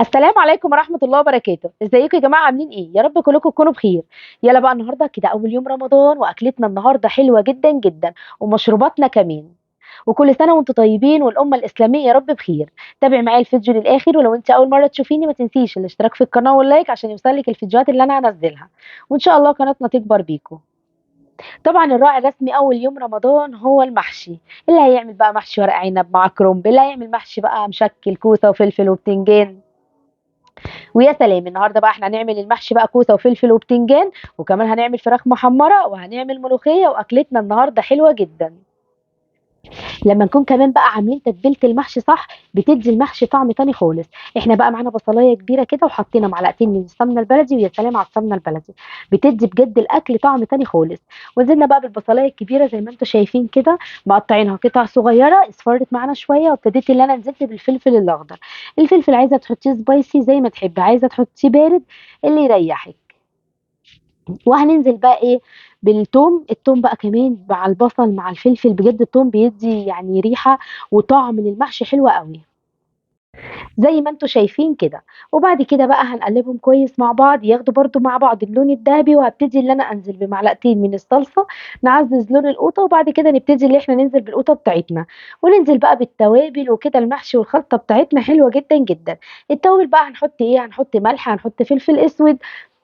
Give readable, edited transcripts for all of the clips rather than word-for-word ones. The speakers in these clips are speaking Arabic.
السلام عليكم ورحمة الله وبركاته، ازيكم يا جماعة عاملين ايه؟ يا رب كلكم تكونوا بخير. يلا بقى النهارده كده أول يوم رمضان وأكلتنا النهارده حلوة جدا جدا ومشروباتنا كمان. وكل سنة وانتم طيبين والأمة الإسلامية يا رب بخير. تابع معايا الفيديو للآخر، ولو انت أول مرة تشوفيني ما تنسيش الاشتراك في القناة واللايك عشان يوصلك الفيديوهات اللي أنا هنزلها، وإن شاء الله قناتنا تكبر بيكم. طبعا الراعي الرسمي أول يوم رمضان هو المحشي. اللي هيعمل بقى محشي ورق عنب مع كرنب، اللي هيعمل محشي بقى مشكل كوسة وفلفل وبتنجان. ويا سلام النهارده بقى احنا هنعمل المحشي بقى كوسه وفلفل وبتنجان، وكمان هنعمل فراخ محمره وهنعمل ملوخيه، واكلتنا النهارده حلوه جدا. لما نكون كمان بقى عاملين تتبيله المحشي صح بتدي المحشي طعم تاني خالص. احنا بقى معانا بصلايه كبيره كده وحطينا معلقتين من السمنه البلدي، ويا سلام على السمنه البلدي، بتدي بجد الاكل طعم تاني خالص. ونزلنا بقى بالبصلايه الكبيره زي ما انتم شايفين كده، مقطعينها قطع صغيره، اصفرت معانا شويه، وابتديت اللي انا نزلت بالفلفل الاخضر. الفلفل عايزه تحطيه سبايسي زي ما تحبي، عايزه تحطيه بارد اللي يريحك. وهننزل بقى ايه بالثوم. الثوم بقى كمان مع البصل مع الفلفل، بجد الثوم بيدي يعني ريحه وطعم للمحشي حلوه قوي زي ما انتم شايفين كده. وبعد كده بقى هنقلبهم كويس مع بعض ياخدوا برضو مع بعض اللون الذهبي، وهبتدي اللي انا انزل بمعلقتين من الصلصه نعزز لون القوطه، وبعد كده نبتدي اللي احنا ننزل بالقوطه بتاعتنا، وننزل بقى بالتوابل وكده. المحشي والخلطه بتاعتنا حلوه جدا جدا. التوابل بقى هنحط ايه؟ هنحط ملح، هنحط فلفل اسود،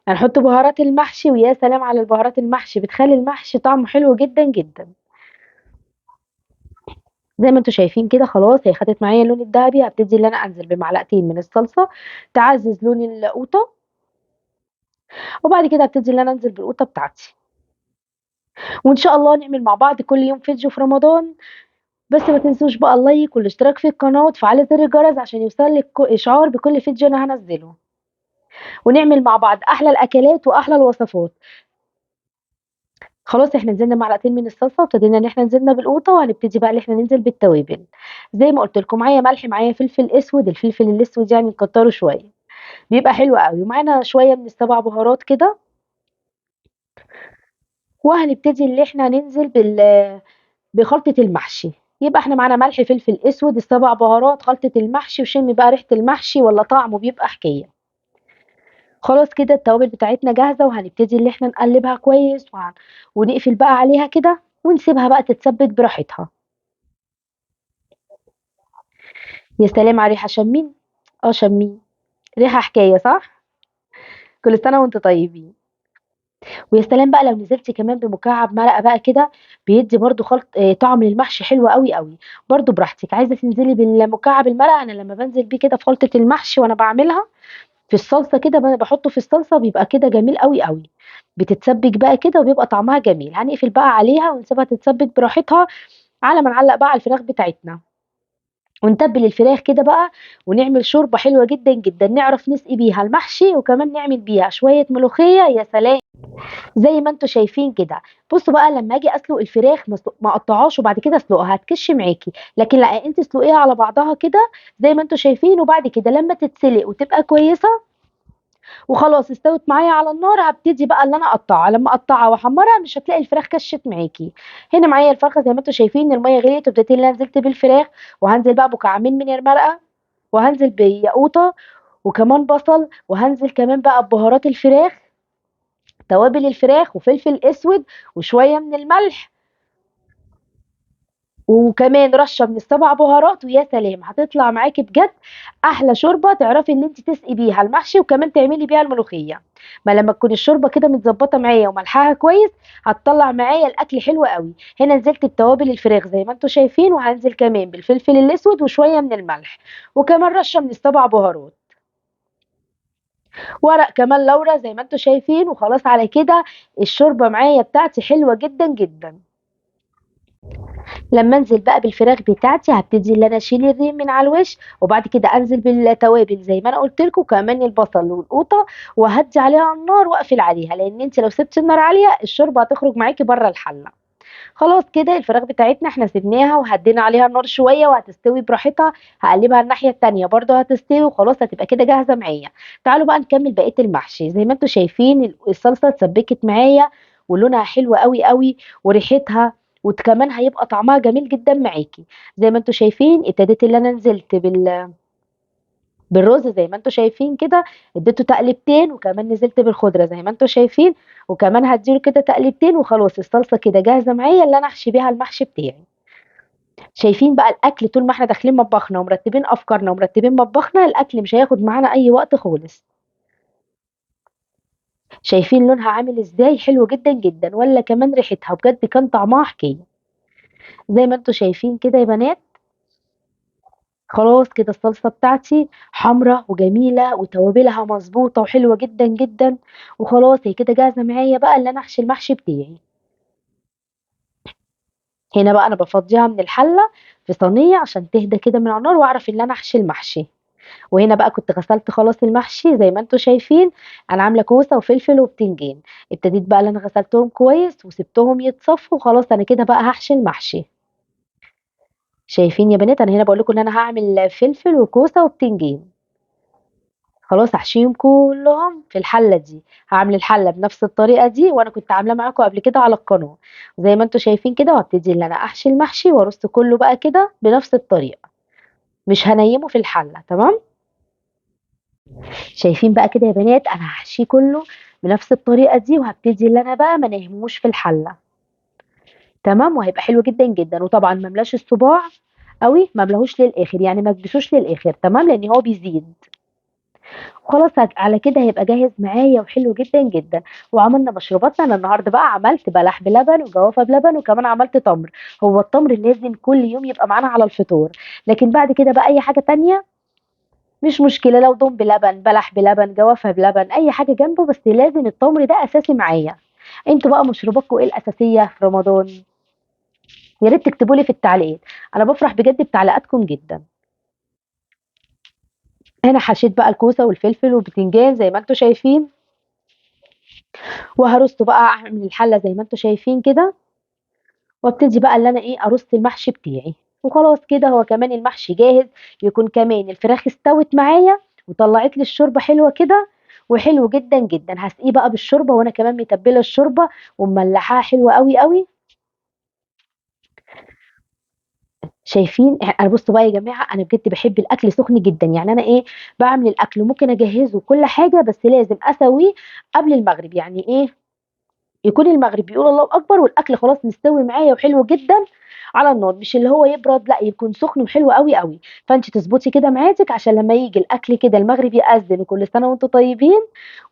هنحط بهارات المحشي، ويا سلام على البهارات المحشي بتخلي المحشي طعمه حلو جدا جدا. زي ما انتم شايفين كده خلاص هي خدت معايا اللون الذهبي، هبتدي ان انا انزل بمعلقتين من الصلصه تعزز لون القوطه، وبعد كده هبتدي ان انا انزل بالقوطه بتاعتي. وان شاء الله نعمل مع بعض كل يوم فيديو في رمضان. بس ما تنسوش بقى اللايك والاشتراك في القناه وتفعلي زر الجرس عشان يوصلك اشعار بكل فيديو انا هنزله، ونعمل مع بعض احلى الاكلات واحلى الوصفات. خلاص احنا نزلنا معلقتين من الصلصه وابتدينا ان احنا نزلنا بالقوطه، وهنبتدي بقى ان احنا ننزل بالتوابل. زي ما قلت لكم معايا ملح، معايا فلفل اسود، الفلفل الاسود يعني نكتره شويه بيبقى حلو قوي، ومعانا شويه من السبع بهارات كده. وهنبتدي اللي احنا ننزل بخلطه المحشي. يبقى احنا معانا ملح فلفل اسود السبع بهارات خلطه المحشي، وشمي بقى ريحه المحشي ولا طعمه بيبقى حكايه. خلاص كده التوابل بتاعتنا جاهزه، وهنبتدي اللي احنا نقلبها كويس ونقفل بقى عليها كده ونسيبها بقى تتسبك براحتها. يا سلام على الريحه، شمين؟ اه شمين، ريحه حكايه صح. كل سنه وانتم طيبين. ويا سلام بقى لو نزلتِ كمان بمكعب مرقة بقى كده، بيدّي برضه خلط طعم للمحشي حلو أوي، أوي. برضه براحتِك، عايزة تنزلي بالمكعب المرقة، أنا لمّا بانزل بيه كده في خلطة المحشي وأنا باعملها في الصلصة كده باحطه في الصلصة بيبقى كده جميل أوي، أوي. بتتسبِّك بقى كده وبيبقى طعمها جميل. هنقفل بقى عليها ونسيبها تتسبِّك براحتها على ما نعلّق بقى على الفراخ بتاعتنا. ونتبِّل الفراخ كده بقى ونعمل شوربة حلوة جدًا، جدًا، نعرف نسقي بيها المحشي وكمان نعمل بيها شوية ملوخية يا سلام! زي ما أنتم شايفين كده. بُصّوا بقى لمّا آجي أسلُق الفراخ ما أقطّعهاش وبعد كده أسلُقها هتكِش معاكِ، لكن لأ أنتِ اسلُقيها على بعضها كده زي ما أنتم شايفين، وبعد كده لمّا تتسلق وتبقى كويسة وخلاص استوت معايا على النار، هابتدي بقى اللي أنا أقطّعها. لمّا أقطّعها وأحمّرها مش هتلاقي الفراخ كَشِّت معاكِ. هنا معايا الفرخة زي ما أنتم شايفين المَيّة غليت، وابتديت اللي أنا نزلت بالفراخ، وهانزل بقى بكعبين من المرقة، وهانزل بياقوتة وكمان بصل، وهانزل كمان بقى ببهارات الفراخ، توابل الفراخ وفلفل أسود وشوية من الملح، وكمان رشة من السبع بهارات، ويا سلام هتطلع معاكِ بجد أحلى شوربة تعرفي إن أنتِ تسقي بيها المحشي وكمان تعملي بيها الملوخية. ما لمّا تكون الشوربة كده متضبطة معايا وملحها كويس هتطلّع معايا الأكل حلو أوي. هنا نزلت بتوابل الفراخ زي ما أنتم شايفين، وهانزل كمان بالفلفل الأسود وشوية من الملح، وكمان رشة من السبع بهارات، ورق كمان لورا زي ما أنتم شايفين. وخلاص على كده الشوربة معايا بتاعتي حلوة جدًا، جدًا. لمّا أنزل بقى بالفراخ بتاعتي هابتدي اللي أنا أشيل الريم من على الوش، وبعد كده أنزل بالتوابل زي ما أنا قُلت لكم، وكمان البصل والقوطة، وأهدّي عليها النار وأقفل عليها، لإن أنتِ لو سِبتِ النار عالية الشوربة هتخرج معاكِ برّه الحلة. خلاص كده الفراخ بتاعتنا إحنا سِبناها وهدّينا عليها النار شوية وهتستوي براحتها، هاقلّبها الناحية التانية برضه هتستوي وخلاص هتبقى كده جاهزة معايا. تعالوا بقى نكمّل بقية المحشي. زي ما أنتم شايفين الصلصة اتسبّكت معايا ولونها حلو أوي، أوي، وريحتها كمان هيبقى طعمها جميل جدًا معاكِ. زي ما أنتم شايفين ابتديت اللي أنا نزلت بالرز زي ما انتم شايفين كده، اديته تقلبتين وكمان نزلت بالخضرة زي ما انتم شايفين، وكمان هادّي له كده تقلبتين وخلاص الصلصة كده جاهزة معايا اللي أنا أحشي بيها المحشي بتاعي. شايفين بقى الأكل طول ما إحنا داخلين مطبخنا ومرتبين أفكارنا ومرتبين مطبخنا، الأكل مش هياخد معانا أي وقت خالص. شايفين لونها عامل إزاي؟ حلو جدًا، جدًا، والّا كمان ريحتها، بجد كان طعمها حكاية. زي ما أنتم شايفين كده يا بنات، خلاص كده الصلصة بتاعتي حمرا وجميلة وتوابلها مضبوطة وحلوة جدًا، جدًا، وخلاص هي كده جاهزة معايا بقى اللي أنا أحشي المحشي بتاعي. هنا بقى أنا بافضّيها من الحلة في صينية عشان تهدى كده من على النار وأعرف اللي أنا أحشي المحشي. وهنا بقى كنت غسلت خلاص المحشي زي ما أنتم شايفين، أنا عاملة كوسة وفلفل وبتنجان، ابتديت بقى اللي أنا غسلتهم كويس وسِبتهم يتصفّوا وخلاص أنا كده بقى هاحشي المحشي. شايفين يا بنات أنا هنا باقول لكم إن أنا هاعمل فلفل وكوسة وبتنجان. خلاص هاحشيهم كلّهم في الحلة دي، هاعمل الحلة بنفس الطريقة دي وأنا كنت عاملاها معاكم قبل كده على القناة، زي ما أنتم شايفين كده وهابتدي إن أنا أحشي المحشي وأرص كلّه بقى كده بنفس الطريقة، مش هانيّمه في الحلة تمام؟ شايفين بقى كده يا بنات أنا هاحشيه كلّه بنفس الطريقة دي وهابتدي اللي أنا بقى ما انيّمهوش في الحلة، تمام؟ وهيبقى حلو جدًا، جدًا، وطبعًا ما املاش الصباع أوي، ما املاهوش للآخر، يعني ما اكبسوش للآخر تمام؟ لإن هو بيزيد. وخلاص على كده هيبقى جاهز معايا وحلو جدًا، جدًا، وعملنا مشروباتنا. أنا النهارده بقى عملت بلح بلبن وجوافة بلبن وكمان عملت تمر. هو التمر لازم كل يوم يبقى معانا على الفطار، لكن بعد كده بقى أي حاجة تانية مش مشكلة، لو دوم بلبن، بلح بلبن، جوافة بلبن، أي حاجة جنبه، بس لازم التمر ده أساسي معايا. أنتم بقى مشروباتكم إيه الأساسية في رمضان؟ يا ريت تكتبوا لي في التعليقات، أنا بافرح بجد بتعليقاتكم جدًا. هنا حشيت بقى الكوسة والفلفل والبتنجان زي ما أنتم شايفين، وهارصه بقى أعمل الحلة زي ما أنتم شايفين كده، وابتدي بقى اللي أنا إيه أرص المحشي بتاعي، وخلاص كده هو كمان المحشي جاهز، يكون كمان الفراخ استوت معايا وطلعت لي الشوربة حلوة كده وحلو جدًا، جدًا، هاسقيه بقى بالشوربة وأنا كمان متبلة الشوربة ومملحاها حلو أوي، أوي. شايفين أنا بُصّوا بقى يا جماعة أنا بجد باحب الأكل سخن جدًا، يعني أنا إيه باعمل الأكل وممكن أجهّزه وكل حاجة، بس لازم أسويه قبل المغرب، يعني إيه يكون المغرب بيقول الله أكبر والأكل خلاص مستوي معايا وحلو جدًا على النار، مش اللي هو يبرد لأ، يكون سخن وحلو أوي، أوي. فأنتِ تضبطي كده ميعادِك عشان لمّا ييجي الأكل كده المغرب يأذن وكل سنة وأنتم طيبين،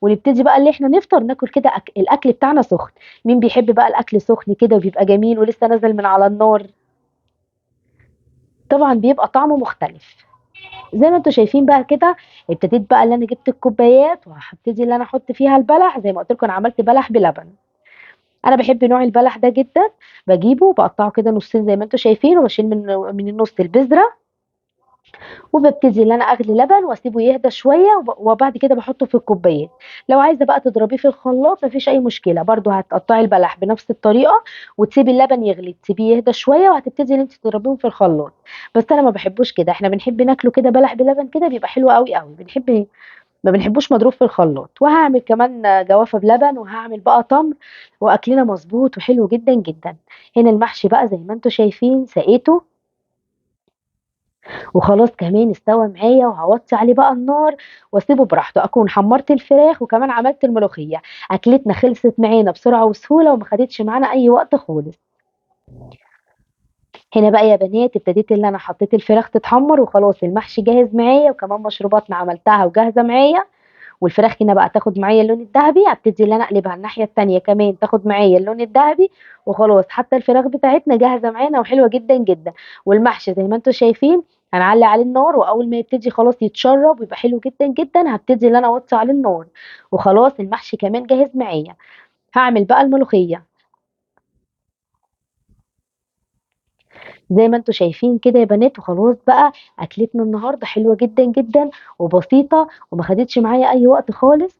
ونبتدي بقى اللي إحنا نفطر ناكل كده الأكل بتاعنا سخن. مين بيحب بقى الأكل سخن كده وبيبقى جميل ولسه نازل من على النار؟ طبعًا بيبقى طعمه مختلف. زي ما أنتم شايفين بقى كده، ابتديت بقى اللي أنا جبت الكوبايات وهابتدي اللي أنا أحط فيها البلح، زي ما قُلت لكم أنا عملت بلح بلبن. أنا باحب نوع البلح ده جدًا، باجيبه باقطّعه كده نُصّين زي ما أنتم شايفين، وباشيل من النُص البذرة، وبابتدي إن أنا أغلي لبن وأسيبه يهدى شوية وبعد كده باحطه في الكوبايات. لو عايزة بقى تضربيه في الخلاط ما فيش أي مشكلة، برضه هتقطّعي البلح بنفس الطريقة وتسيبي اللبن يغلي، تسيبيه يهدى شوية وهتبتدي إن أنتِ تضربيهم في الخلاط. بس أنا ما باحبوش كده، إحنا بنحب ناكله كده بلح بلبن كده بيبقى حلو أوي، أوي، ما بنحبوش مضروب في الخلاط. وهاعمل كمان جوافة بلبن وهاعمل بقى تمر وأكلنا مضبوط وحلو جدًا، جدًا. هنا المحشي بقى زي ما أنتم شايفين سقيته وخلاص كمان استوى معايا وهاوطّي عليه بقى النار واسيبه براحته، أكون حمّرت الفراخ وكمان عملت الملوخية. أكلتنا خلصت معانا بسرعة وسهولة وما خدتش معانا أي وقت خالص. هنا بقى يا بنات ابتديت اللي أنا حطيت الفراخ تتحمّر وخلاص المحشي جاهز معايا وكمان مشروباتنا عملتها وجاهزة معايا. والفراخ هنا بقى تاخد معايا اللون الدهبي، هابتدي اللي أنا أقلبها الناحية التانية كمان تاخد معايا اللون الدهبي، وخلاص حتى الفراخ بتاعتنا جاهزة معانا وحلوة جدًا، جدًا. والمحشي زي ما أنتم شايفين هنعلّي عليه النار وأول ما يبتدي خلاص يتشرّب ويبقى حلو جدًا، جدًا، هابتدي اللي أنا أوطّي عليه النار، وخلاص المحشي كمان جاهز معايا. هاعمل بقى الملوخية، زي ما أنتم شايفين كده يا بنات وخلاص بقى أكلتنا النهارده حلوة جدًا، جدًا، وبسيطة وما خدتش معايا أي وقت خالص.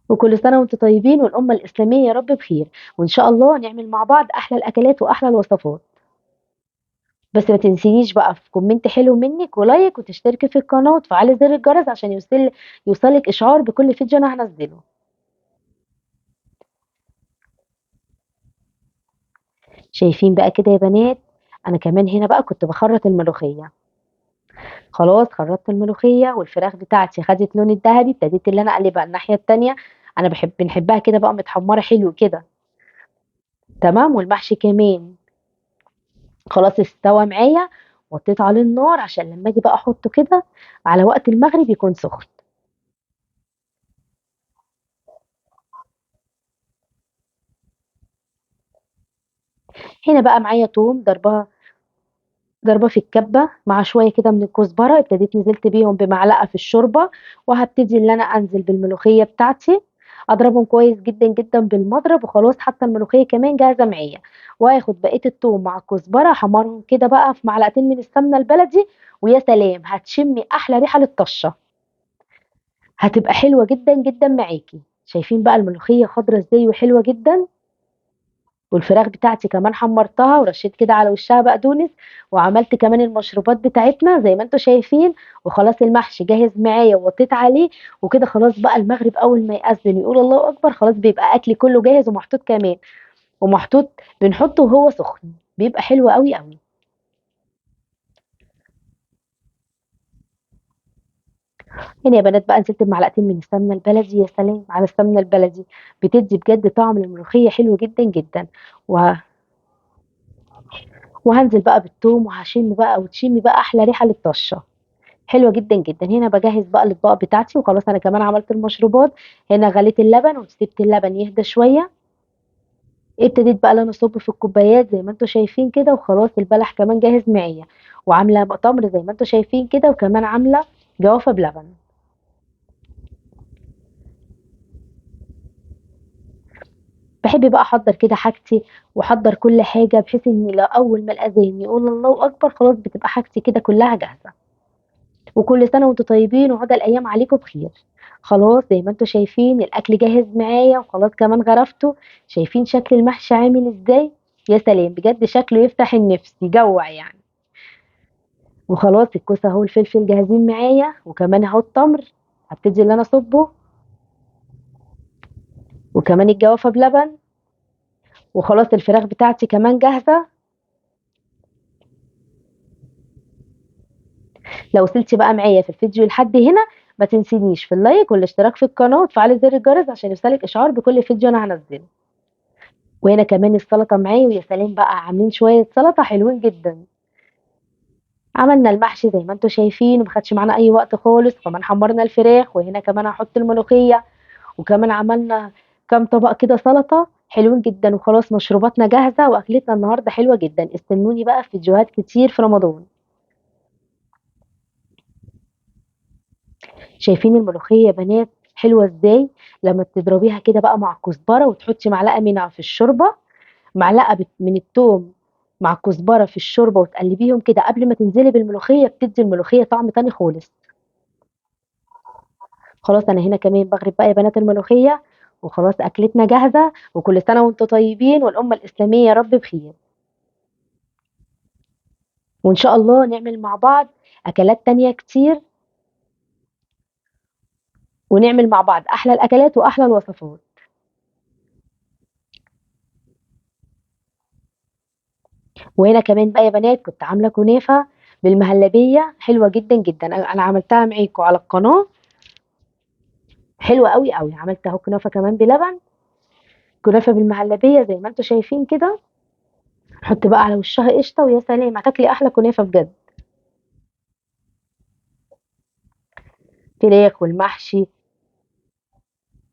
وكل سنة وأنتم طيبين والأمة الإسلامية يا رب بخير، وإن شاء الله نعمل مع بعض أحلى الأكلات وأحلى الوصفات. بس ما تنسينيش بقى في كومنت حلو منِّك ولايك وتشتركي في القناة وتفعلي زر الجرس عشان يوصلِك إشعار بكل فيديو أنا هانزّله. شايفين بقى كده يا بنات، أنا كمان هنا بقى كنت باخرّط الملوخية. خلاص خرّطت الملوخية والفراخ بتاعتي خدت لون الدهبي، ابتديت اللي أنا أقلبها الناحية التانية، أنا بنحبها كده بقى متحمّرة حلو كده، تمام، والمحشي كمان خلاص استوى معايا، وطّيت عليه النار عشان لمّا آجي بقى أحطّه كده على وقت المغرب يكون سُخن. هنا بقى معايا توم ضرباه في الكبة مع شوية كده من الكزبرة، ابتديت نزلت بيهم بمعلقة في الشوربة، وهابتدي اللي أنا أنزل بالملوخية بتاعتي، أضربهم كويس جدًا، جدًا بالمضرب وخلاص حاطة الملوخية كمان جاهزة معايا، وآخد بقية التوم مع الكزبرة أحمّرهم كده بقى في معلقتين من السمنة البلدي، ويا سلام هتشمي أحلى ريحة للطشة، هتبقى حلوة جدًا، جدًا معاكِ. شايفين بقى الملوخية خضرا إزاي وحلوة جدًا؟ والفراخ بتاعتي كمان حمّرتها ورشّيت كده على وشّها بقدونس، وعملت كمان المشروبات بتاعتنا زي ما أنتم شايفين، وخلاص المحشي جاهز معايا ووطّيت عليه، وكده خلاص بقى المغرب أول ما يأذّن يقول الله أكبر خلاص بيبقى أكلي كلّه جاهز ومحطوط كمان، ومحطوط بنحطه وهو سخن، بيبقى حلو أوي، أوي. هنا يا بنات بقى نزلت بمعلقتين من السمنة البلدي، يا سلام على السمنة البلدي، بتدّي بجد طعم للملوخية حلو جدًا، جدًا، وهانزل بقى بالتوم وهاشم بقى وتشمي بقى أحلى ريحة للطشة. حلوة جدًا، جدًا. هنا باجهّز بقى الأطباق بتاعتي وخلاص أنا كمان عملت المشروبات، هنا غليت اللبن وسِبت اللبن يهدى شوية، ابتديت بقى اللي أنا أصُب في الكوبايات زي ما أنتم شايفين كده وخلاص البلح كمان جاهز معايا، وعاملة تمر زي ما أنتم شايفين كده وكمان عاملة جوافة بلبن. باحب بقى أحضّر كده حاجتي وأحضّر كل حاجة بحيث إن لو أول ما الأذان يقول الله أكبر خلاص بتبقى حاجتي كده كلّها جاهزة. وكل سنة وأنتم طيبين وعُقبال الأيام عليكم بخير. خلاص زي ما أنتم شايفين الأكل جاهز معايا وخلاص كمان غرفته، شايفين شكل المحشي عامل إزاي؟ يا سلام! بجد شكله يفتح النِفس، يجوّع يعني. وخلاص الكوسة أهو والفلفل جاهزين معايا وكمان أهو التمر، هابتدي اللي أنا أصُبّه وكمان الجوافة بلبن وخلاص الفراخ بتاعتي كمان جاهزة. لو وصلتِ بقى معايا في الفيديو لحد هنا، ما تنسينيش في اللايك والاشتراك في القناة وتفعلي زر الجرس عشان يوصلِك إشعار بكل فيديو أنا هانزّله. وهنا كمان السلطة معايا ويا سلام بقى عاملين شوية سلطة حلوين جدًا. عملنا المحشي زي ما أنتم شايفين وما خدش معانا أي وقت خالص، كمان حمّرنا الفراخ وهنا كمان هاحط الملوخية، وكمان عملنا كام طبق كده سلطة حلوين جدًا، وخلاص مشروباتنا جاهزة وأكلتنا النهارده حلوة جدًا، استنوني بقى في فيديوهات كتير في رمضان. شايفين الملوخية يا بنات حلوة إزاي؟ لمّا بتضربيها كده بقى مع الكزبرة وتحطي معلقة منها في الشوربة معلقة من التوم مع الكزبرة في الشوربة وتقلبيهم كده قبل ما تنزلي بالملوخية بتدّي الملوخية طعم تاني خالص. خلاص أنا هنا كمان باغرف بقى يا بنات الملوخية، وخلاص أكلتنا جاهزة، وكل سنة وأنتم طيبين والأمة الإسلامية يا رب بخير، وإن شاء الله نعمل مع بعض أكلات تانية كتير، ونعمل مع بعض أحلى الأكلات وأحلى الوصفات. وهنا كمان بقى يا بنات كنت عاملة كنافة بالمهلبية حلوة جدًا، جدًا، أنا عملتها معاكم على القناة حلوة أوي، أوي، عملت أهو كنافة كمان بلبن، كنافة بالمهلبية زي ما أنتم شايفين كده، نحط بقى على وشها قشطة ويا سلام هتاكلي أحلى كنافة بجد. فراخ والمحشي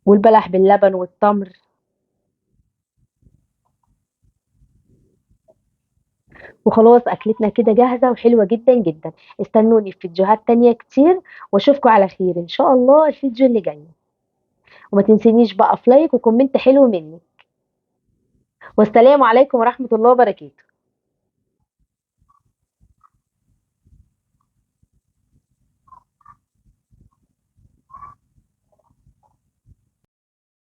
والبلح باللبن والتمر، وخلاص أكلتنا كده جاهزة وحلوة جدًا، جدًا. استنوني في فيديوهات تانية كتير وأشوفكم على خير إن شاء الله الفيديو اللي جاي، وما تنسينيش بقى في لايك وكومنت حلو منِّك، والسلام عليكم ورحمة الله وبركاته.